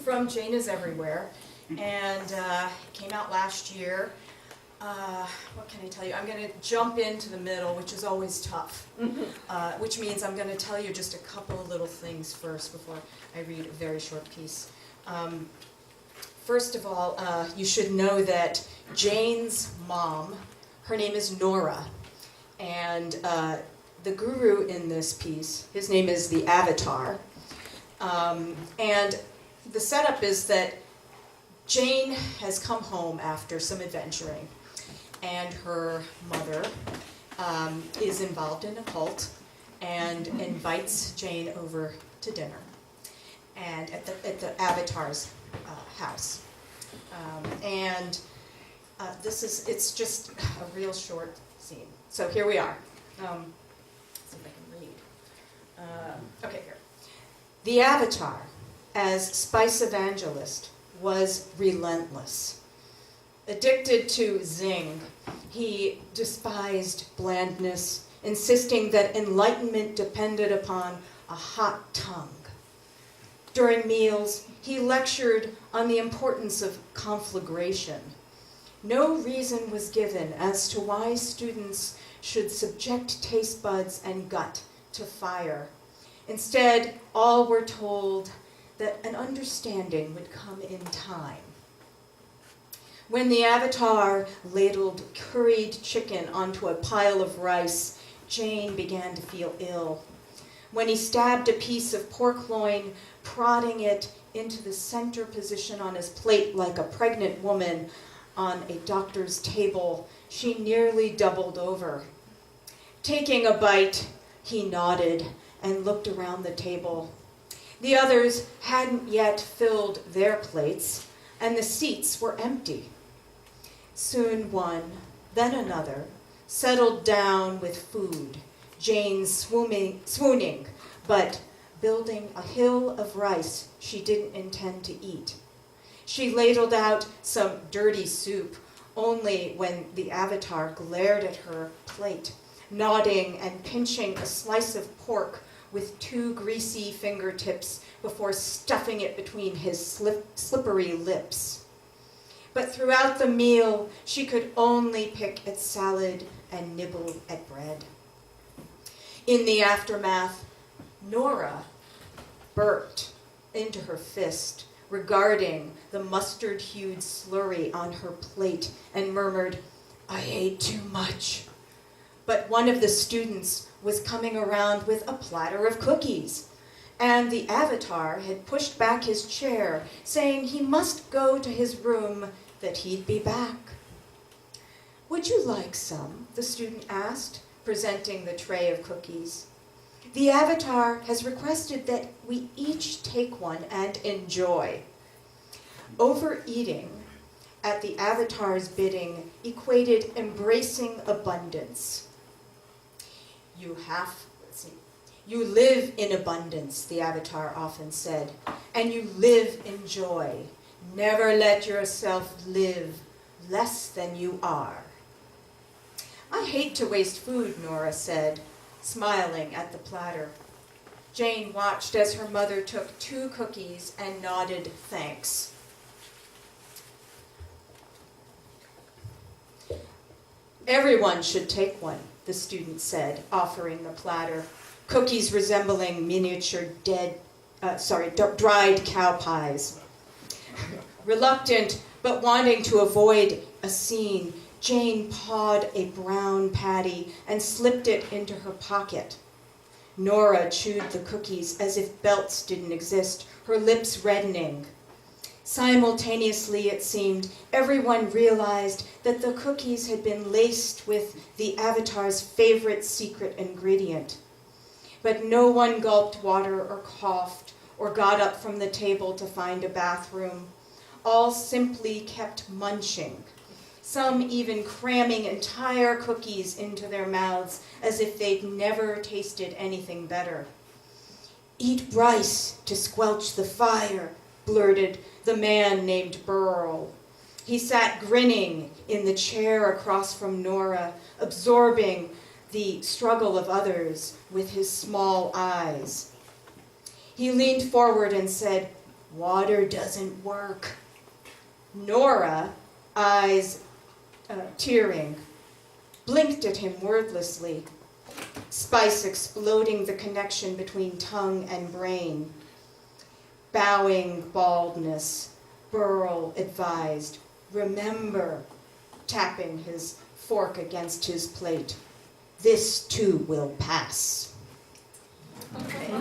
from Jane is Everywhere, and it came out last year. What can I tell you? I'm going to jump into the middle, which is always tough, which means I'm going to tell you just a couple of little things first before I read a very short piece. First of all, you should know that Jane's mom, her name is Nora, and the guru in this piece, his name is the Avatar, and the setup is that Jane has come home after some adventuring, and her mother is involved in a cult and invites Jane over to dinner, and at the Avatar's house. It's just a real short scene. So here we are. Let's see if I can read. Okay, here. The Avatar, as Spice Evangelist, was relentless. Addicted to zing, he despised blandness, insisting that enlightenment depended upon a hot tongue. During meals, he lectured on the importance of conflagration. No reason was given as to why students should subject taste buds and gut to fire. Instead, all were told that an understanding would come in time. When the Avatar ladled curried chicken onto a pile of rice, Jane began to feel ill. When he stabbed a piece of pork loin, prodding it into the center position on his plate like a pregnant woman on a doctor's table, she nearly doubled over. Taking a bite, he nodded and looked around the table. The others hadn't yet filled their plates, and the seats were empty. Soon one, then another, settled down with food, Jane swooning, but building a hill of rice she didn't intend to eat. She ladled out some dirty soup only when the Avatar glared at her plate, nodding and pinching a slice of pork with 2 greasy fingertips before stuffing it between his slippery lips. But throughout the meal, she could only pick at salad and nibble at bread. In the aftermath, Nora burped into her fist, regarding the mustard-hued slurry on her plate, and murmured, "I ate too much." But one of the students was coming around with a platter of cookies, and the Avatar had pushed back his chair, saying he must go to his room, that he'd be back. "Would you like some?" the student asked, presenting the tray of cookies. "The Avatar has requested that we each take one and enjoy." Overeating at the Avatar's bidding equated embracing abundance. You live in abundance, the Avatar often said, and you live in joy. Never let yourself live less than you are. "I hate to waste food," Nora said, smiling at the platter. Jane watched as her mother took 2 cookies and nodded thanks. "Everyone should take one," the student said, offering the platter, cookies resembling miniature dried cow pies. Reluctant, but wanting to avoid a scene, Jane pawed a brown patty and slipped it into her pocket. Nora chewed the cookies as if belts didn't exist, her lips reddening. Simultaneously, it seemed, everyone realized that the cookies had been laced with the Avatar's favorite secret ingredient. But no one gulped water or coughed or got up from the table to find a bathroom. All simply kept munching, some even cramming entire cookies into their mouths as if they'd never tasted anything better. "Eat rice to squelch the fire," blurted the man named Burl. He sat grinning in the chair across from Nora, absorbing the struggle of others with his small eyes. He leaned forward and said, Water doesn't work. Nora, eyes tearing, blinked at him wordlessly, spice exploding the connection between tongue and brain. Bowing baldness, Burl advised, remember, tapping his fork against his plate. This too will pass. Okay.